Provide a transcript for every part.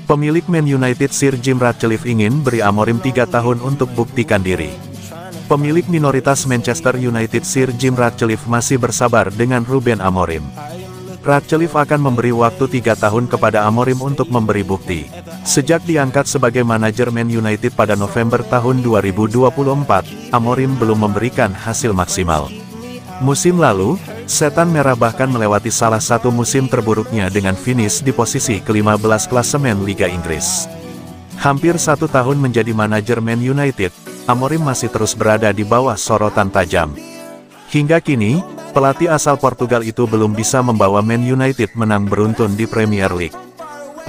Pemilik Man United Sir Jim Ratcliffe ingin beri Amorim 3 tahun untuk buktikan diri. Pemilik minoritas Manchester United Sir Jim Ratcliffe masih bersabar dengan Ruben Amorim. Ratcliffe akan memberi waktu 3 tahun kepada Amorim untuk memberi bukti. Sejak diangkat sebagai manajer Man United pada November tahun 2024, Amorim belum memberikan hasil maksimal. Musim lalu, Setan Merah bahkan melewati salah satu musim terburuknya dengan finish di posisi ke-15 klasemen Liga Inggris. Hampir 1 tahun menjadi manajer Man United, Amorim masih terus berada di bawah sorotan tajam. Hingga kini, pelatih asal Portugal itu belum bisa membawa Man United menang beruntun di Premier League.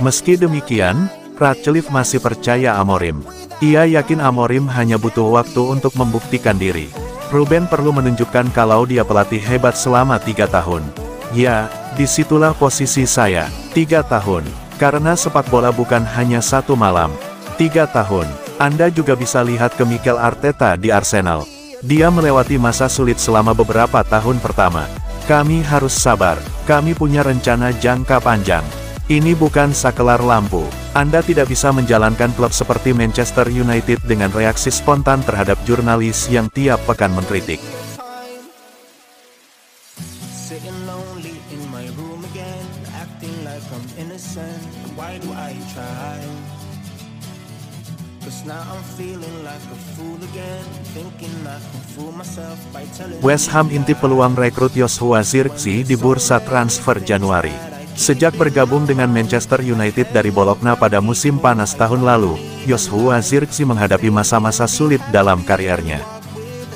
Meski demikian, Ratcliffe masih percaya Amorim. Ia yakin Amorim hanya butuh waktu untuk membuktikan diri. Ruben perlu menunjukkan kalau dia pelatih hebat selama 3 tahun. Ya, disitulah posisi saya, 3 tahun. Karena sepak bola bukan hanya 1 malam. 3 tahun. Anda juga bisa lihat ke Mikel Arteta di Arsenal. Dia melewati masa sulit selama beberapa tahun pertama. Kami harus sabar, kami punya rencana jangka panjang. Ini bukan sakelar lampu. Anda tidak bisa menjalankan klub seperti Manchester United dengan reaksi spontan terhadap jurnalis yang tiap pekan mengkritik. West Ham intip peluang rekrut Joshua Zirkzee di bursa transfer Januari. Sejak bergabung dengan Manchester United dari Bologna pada musim panas tahun lalu, Joshua Zirkzee menghadapi masa-masa sulit dalam kariernya.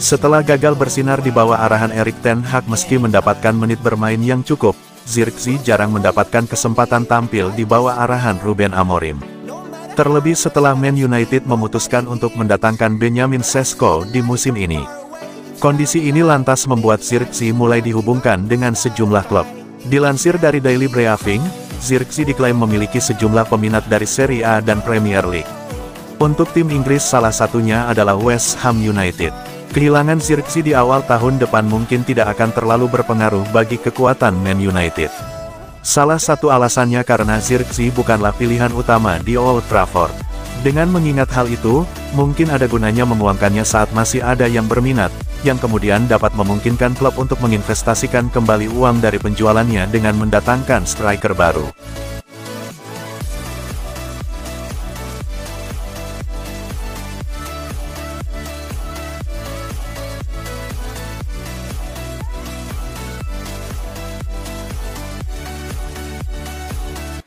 Setelah gagal bersinar di bawah arahan Erik ten Hag meski mendapatkan menit bermain yang cukup, Zirkzee jarang mendapatkan kesempatan tampil di bawah arahan Ruben Amorim. Terlebih setelah Man United memutuskan untuk mendatangkan Benjamin Sesko di musim ini. Kondisi ini lantas membuat Zirkzee mulai dihubungkan dengan sejumlah klub. Dilansir dari Daily Briefing, Zirkzee diklaim memiliki sejumlah peminat dari Serie A dan Premier League. Untuk tim Inggris salah satunya adalah West Ham United. Kehilangan Zirkzee di awal tahun depan mungkin tidak akan terlalu berpengaruh bagi kekuatan Man United. Salah satu alasannya karena Zirkzee bukanlah pilihan utama di Old Trafford. Dengan mengingat hal itu, mungkin ada gunanya menuangkannya saat masih ada yang berminat, yang kemudian dapat memungkinkan klub untuk menginvestasikan kembali uang dari penjualannya dengan mendatangkan striker baru.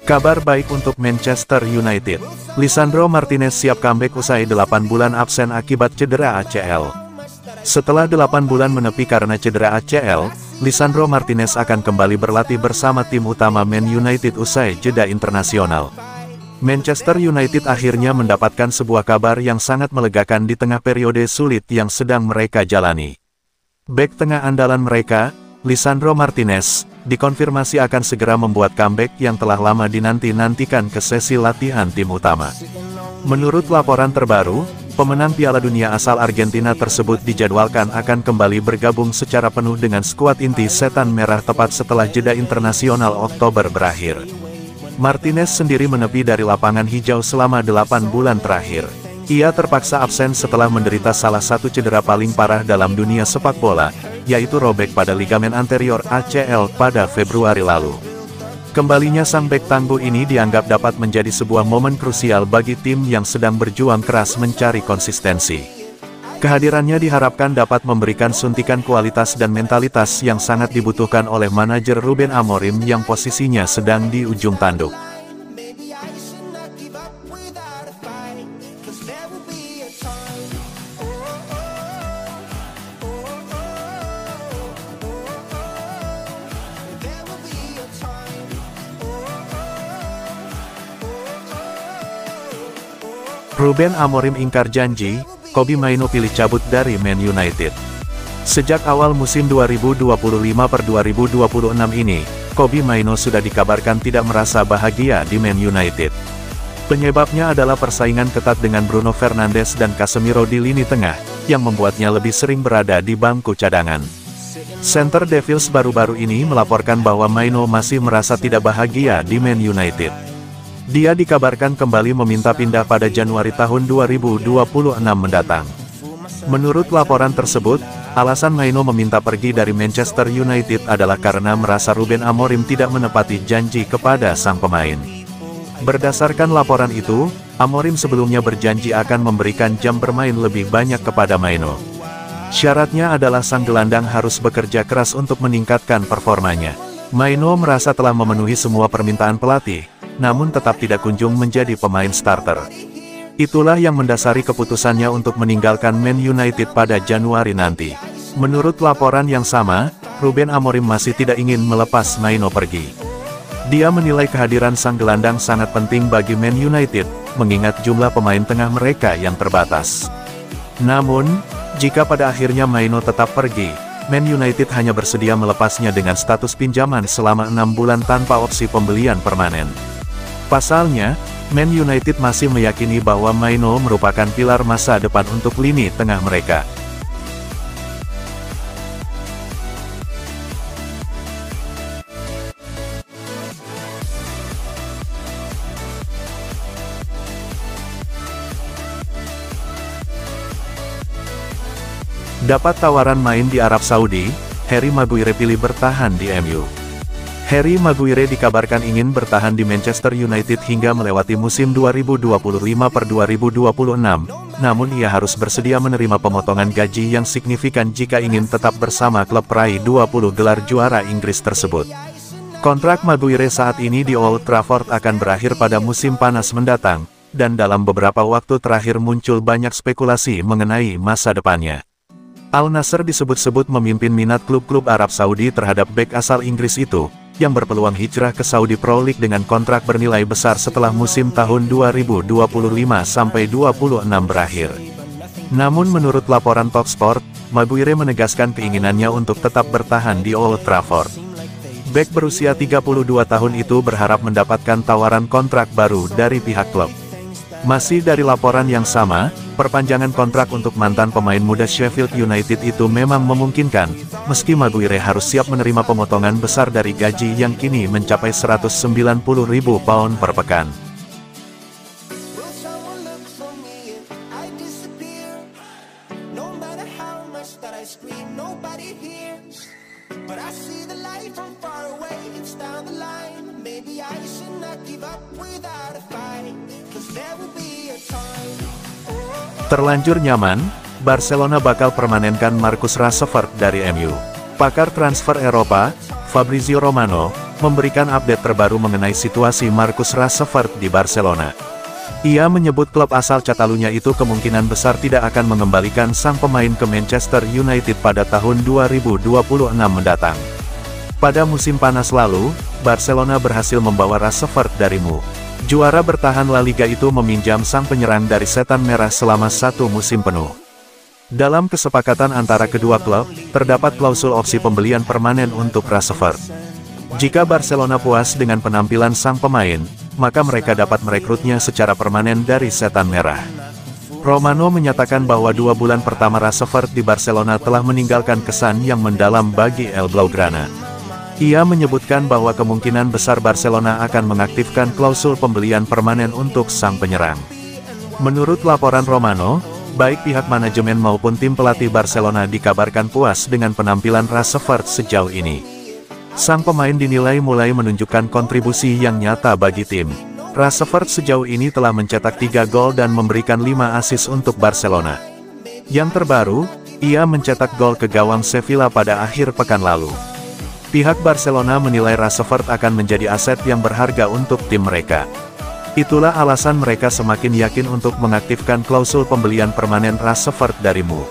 Kabar baik untuk Manchester United. Lisandro Martinez siap comeback usai 8 bulan absen akibat cedera ACL. Setelah 8 bulan menepi karena cedera ACL, Lisandro Martinez akan kembali berlatih bersama tim utama Man United usai jeda internasional. Manchester United akhirnya mendapatkan sebuah kabar yang sangat melegakan di tengah periode sulit yang sedang mereka jalani. Bek tengah andalan mereka, Lisandro Martinez, dikonfirmasi akan segera membuat comeback yang telah lama dinanti-nantikan ke sesi latihan tim utama. Menurut laporan terbaru, pemenang Piala Dunia asal Argentina tersebut dijadwalkan akan kembali bergabung secara penuh dengan skuad inti Setan Merah tepat setelah jeda internasional Oktober berakhir. Martinez sendiri menepi dari lapangan hijau selama 8 bulan terakhir. Ia terpaksa absen setelah menderita salah satu cedera paling parah dalam dunia sepak bola, yaitu robek pada ligamen anterior ACL pada Februari lalu. Kembalinya sang bek tangguh ini dianggap dapat menjadi sebuah momen krusial bagi tim yang sedang berjuang keras mencari konsistensi. Kehadirannya diharapkan dapat memberikan suntikan kualitas dan mentalitas yang sangat dibutuhkan oleh manajer Ruben Amorim yang posisinya sedang di ujung tanduk. Ruben Amorim ingkar janji, Kobbie Mainoo pilih cabut dari Man United. Sejak awal musim 2025/2026 ini, Kobbie Mainoo sudah dikabarkan tidak merasa bahagia di Man United. Penyebabnya adalah persaingan ketat dengan Bruno Fernandes dan Casemiro di lini tengah, yang membuatnya lebih sering berada di bangku cadangan. Center Devils baru-baru ini melaporkan bahwa Mainoo masih merasa tidak bahagia di Man United. Dia dikabarkan kembali meminta pindah pada Januari tahun 2026 mendatang. Menurut laporan tersebut, alasan Maino meminta pergi dari Manchester United adalah karena merasa Ruben Amorim tidak menepati janji kepada sang pemain. Berdasarkan laporan itu, Amorim sebelumnya berjanji akan memberikan jam bermain lebih banyak kepada Maino. Syaratnya adalah sang gelandang harus bekerja keras untuk meningkatkan performanya. Maino merasa telah memenuhi semua permintaan pelatih, namun tetap tidak kunjung menjadi pemain starter. Itulah yang mendasari keputusannya untuk meninggalkan Man United pada Januari nanti. Menurut laporan yang sama, Ruben Amorim masih tidak ingin melepas Maino pergi. Dia menilai kehadiran sang gelandang sangat penting bagi Man United, mengingat jumlah pemain tengah mereka yang terbatas. Namun, jika pada akhirnya Maino tetap pergi, Man United hanya bersedia melepasnya dengan status pinjaman selama 6 bulan tanpa opsi pembelian permanen. Pasalnya, Man United masih meyakini bahwa Maino merupakan pilar masa depan untuk lini tengah mereka. Dapat tawaran main di Arab Saudi, Harry Maguire pilih bertahan di MU. Harry Maguire dikabarkan ingin bertahan di Manchester United hingga melewati musim 2025/2026, namun ia harus bersedia menerima pemotongan gaji yang signifikan jika ingin tetap bersama klub peraih 20 gelar juara Inggris tersebut. Kontrak Maguire saat ini di Old Trafford akan berakhir pada musim panas mendatang, dan dalam beberapa waktu terakhir muncul banyak spekulasi mengenai masa depannya. Al Nassr disebut-sebut memimpin minat klub-klub Arab Saudi terhadap bek asal Inggris itu, yang berpeluang hijrah ke Saudi Pro League dengan kontrak bernilai besar setelah musim tahun 2025-26 berakhir. Namun menurut laporan Talksport, Maguire menegaskan keinginannya untuk tetap bertahan di Old Trafford. Bek berusia 32 tahun itu berharap mendapatkan tawaran kontrak baru dari pihak klub. Masih dari laporan yang sama, perpanjangan kontrak untuk mantan pemain muda Sheffield United itu memang memungkinkan, meski Maguire harus siap menerima pemotongan besar dari gaji yang kini mencapai 190.000 pound per pekan. Terlanjur nyaman, Barcelona bakal permanenkan Marcus Rashford dari MU. Pakar transfer Eropa, Fabrizio Romano, memberikan update terbaru mengenai situasi Marcus Rashford di Barcelona. Ia menyebut klub asal Catalunya itu kemungkinan besar tidak akan mengembalikan sang pemain ke Manchester United pada tahun 2026 mendatang. Pada musim panas lalu, Barcelona berhasil membawa Rashford dari MU. Juara bertahan La Liga itu meminjam sang penyerang dari Setan Merah selama 1 musim penuh. Dalam kesepakatan antara kedua klub, terdapat klausul opsi pembelian permanen untuk Rashford. Jika Barcelona puas dengan penampilan sang pemain, maka mereka dapat merekrutnya secara permanen dari Setan Merah. Romano menyatakan bahwa 2 bulan pertama Rashford di Barcelona telah meninggalkan kesan yang mendalam bagi El Blaugrana. Ia menyebutkan bahwa kemungkinan besar Barcelona akan mengaktifkan klausul pembelian permanen untuk sang penyerang. Menurut laporan Romano, baik pihak manajemen maupun tim pelatih Barcelona dikabarkan puas dengan penampilan Rashford sejauh ini. Sang pemain dinilai mulai menunjukkan kontribusi yang nyata bagi tim. Rashford sejauh ini telah mencetak 3 gol dan memberikan 5 assist untuk Barcelona. Yang terbaru, ia mencetak gol ke gawang Sevilla pada akhir pekan lalu. Pihak Barcelona menilai Rashford akan menjadi aset yang berharga untuk tim mereka. Itulah alasan mereka semakin yakin untuk mengaktifkan klausul pembelian permanen Rashford dari MU.